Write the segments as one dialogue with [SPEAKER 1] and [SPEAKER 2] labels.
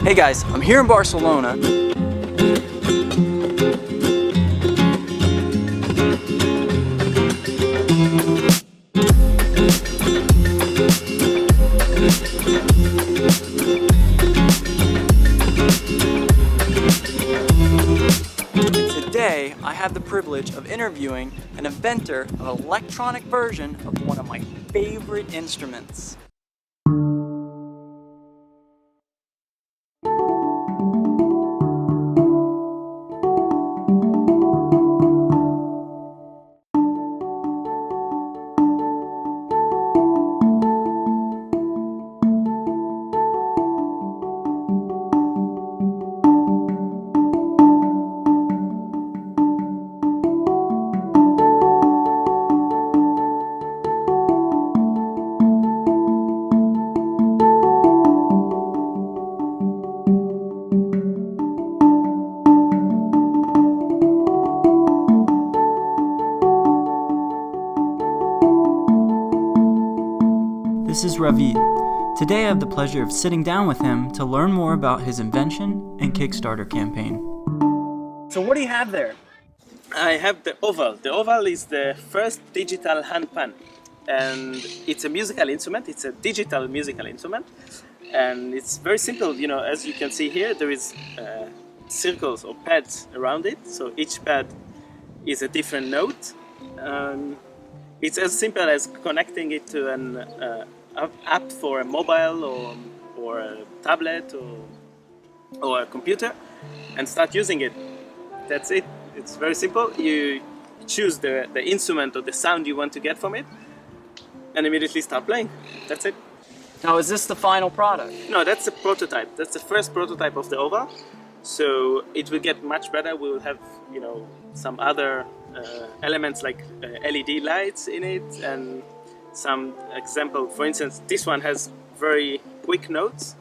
[SPEAKER 1] Hey guys, I'm here in Barcelona. Today, I have the privilege of interviewing an inventor of an electronic version of one of my favorite instruments. This is Ravid. Today I have the pleasure of sitting down with him to learn more about his invention and Kickstarter campaign. So what do you have there?
[SPEAKER 2] I have the oval. The oval is the first digital handpan, and it's a musical instrument. It's a digital musical instrument, and it's very simple. You know, as you can see here, there is circles or pads around it. So each pad is a different note. It's as simple as connecting it to an app for a mobile or a tablet or a computer and start using it. That's it. It's very simple. You choose the instrument or the sound you want to get from it and immediately start playing. That's it.
[SPEAKER 1] Now, is this the final product?
[SPEAKER 2] No, that's a prototype. That's the first prototype of the oval. So it will get much better. We will have, you know, some other elements like LED lights in it and some example. For instance, this one has very quick notes.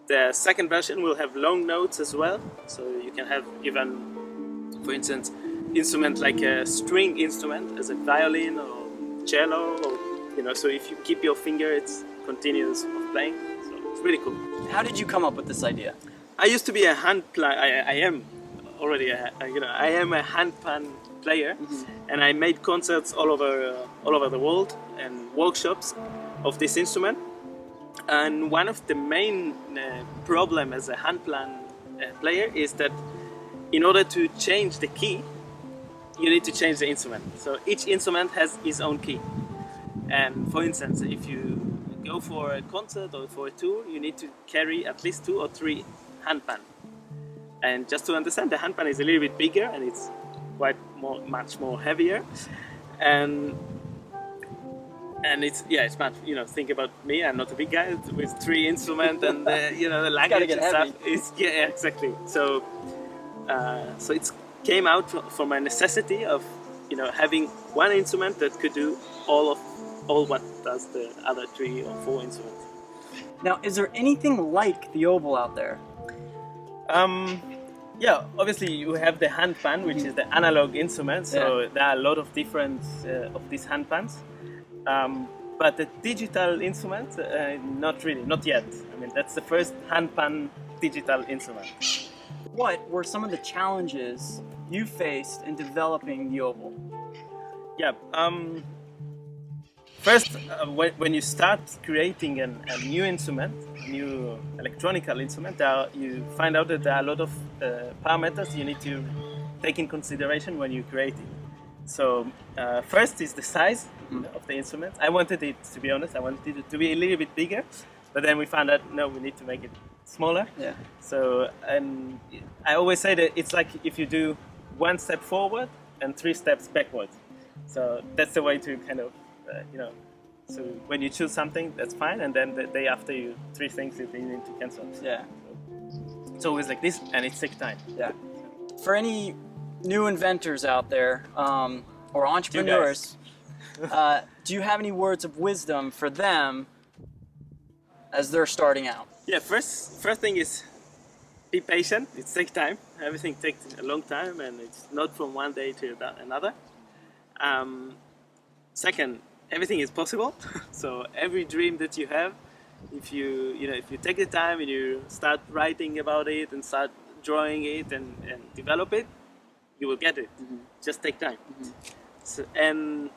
[SPEAKER 2] The second version will have long notes as well. So you can have even, for instance, instrument like a string instrument as a violin or cello, or, you know, so if you keep your finger, it's continuous of playing. So it's really cool.
[SPEAKER 1] How did you come up with this idea?
[SPEAKER 2] I used to be a I am already I am a handpan player, and I made concerts all over the world and workshops of this instrument. And one of the main problem as a handpan player is that in order to change the key, you need to change the instrument. So each instrument has its own key. And for instance, if you go for a concert or for a tour, you need to carry at least 2 or 3 handpan. And just to understand, the handpan is a little bit bigger and it's much more heavier. And it's much, you know, think about me, I'm not a big guy with 3 instruments and you know, the language and stuff. Exactly. So it came out from a necessity of, you know, having one instrument that could do all what does the other 3 or 4 instruments.
[SPEAKER 1] Now, is there anything like the oval out there?
[SPEAKER 2] Yeah, obviously you have the handpan, which is the analog instrument. So there are a lot of different of these handpans. But the digital instrument, not really, not yet. I mean, that's the first handpan digital instrument.
[SPEAKER 1] What were some of the challenges you faced in developing the oval?
[SPEAKER 2] Yeah. First, when you start creating a new instrument, a new electronical instrument, you find out that there are a lot of parameters you need to take in consideration when you create it. So first is the size of the instrument. I wanted it, to be honest, I wanted it to be a little bit bigger, but then we found out, no, we need to make it smaller.
[SPEAKER 1] Yeah. So,
[SPEAKER 2] and I always say that it's like if you do 1 step forward and 3 steps backward. So that's the way to kind of, you know, so when you choose something, that's fine, and then the day after you 3 things that you need to cancel.
[SPEAKER 1] Yeah.
[SPEAKER 2] So it's always like this, and it takes time.
[SPEAKER 1] Yeah. For any new inventors out there, or entrepreneurs, do you have any words of wisdom for them as they're starting out?
[SPEAKER 2] Yeah, first thing is be patient. It takes time. Everything takes a long time, and it's not from one day to another. Second, everything is possible. So every dream that you have, if you take the time and you start writing about it and start drawing it and develop it, you will get it. Just take time. So, and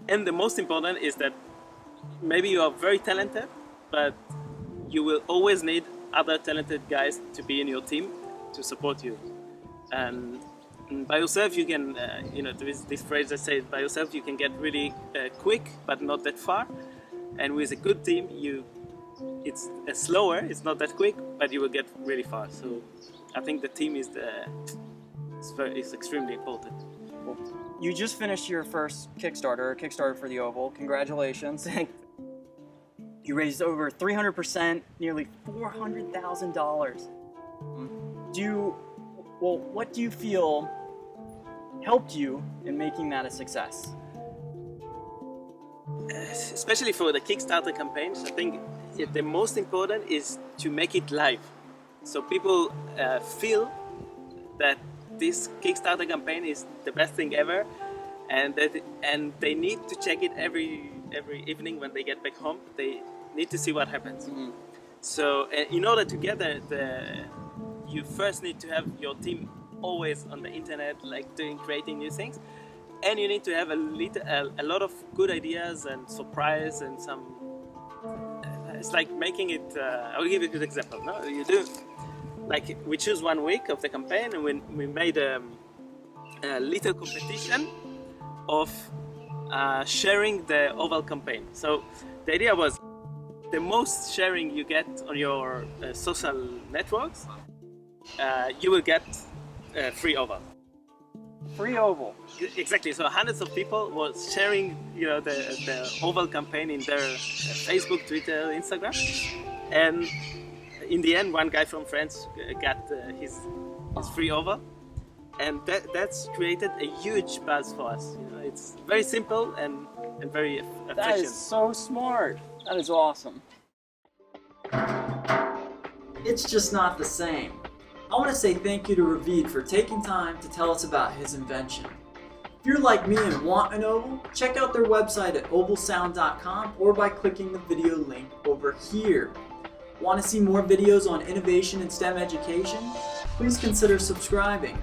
[SPEAKER 2] the most important is that maybe you are very talented, but you will always need other talented guys to be in your team to support you. And by yourself you can, there is this phrase that says, by yourself you can get really quick, but not that far. And with a good team, it's slower, it's not that quick, but you will get really far. So I think the team is extremely important.
[SPEAKER 1] Cool. You just finished your first Kickstarter for the Oval. Congratulations. You raised over 300%, nearly $400,000. What do you feel helped you in making that a success?
[SPEAKER 2] Especially for the Kickstarter campaigns, I think the most important is to make it live. So people feel that this Kickstarter campaign is the best thing ever, and they need to check it every evening when they get back home. They need to see what happens. So in order to get there, you first need to have your team always on the internet, like creating new things, and you need to have a lot of good ideas and surprise and some. It's like making it. I'll give you a good example. No, you do. Like we choose 1 week of the campaign, and we made a little competition of sharing the Oval campaign. So the idea was, the most sharing you get on your social networks, you will get free Oval.
[SPEAKER 1] Free Oval.
[SPEAKER 2] Exactly. So hundreds of people were sharing, the Oval campaign in their Facebook, Twitter, Instagram, and in the end, one guy from France got his free Oval, and that's created a huge buzz for us. It's very simple and very efficient.
[SPEAKER 1] That is so smart. That is awesome. It's just not the same. I want to say thank you to Ravid for taking time to tell us about his invention. If you're like me and want an oval, check out their website at ovalsound.com or by clicking the video link over here. Want to see more videos on innovation and STEM education? Please consider subscribing.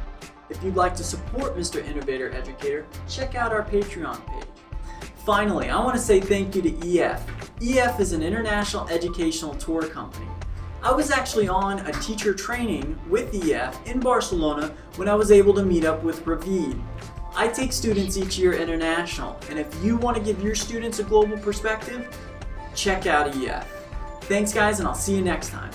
[SPEAKER 1] If you'd like to support Mr. Innovator Educator, check out our Patreon page. Finally, I want to say thank you to EF. EF is an international educational tour company. I was actually on a teacher training with EF in Barcelona when I was able to meet up with Ravid. I take students each year international, and if you want to give your students a global perspective, check out EF. Thanks guys, and I'll see you next time.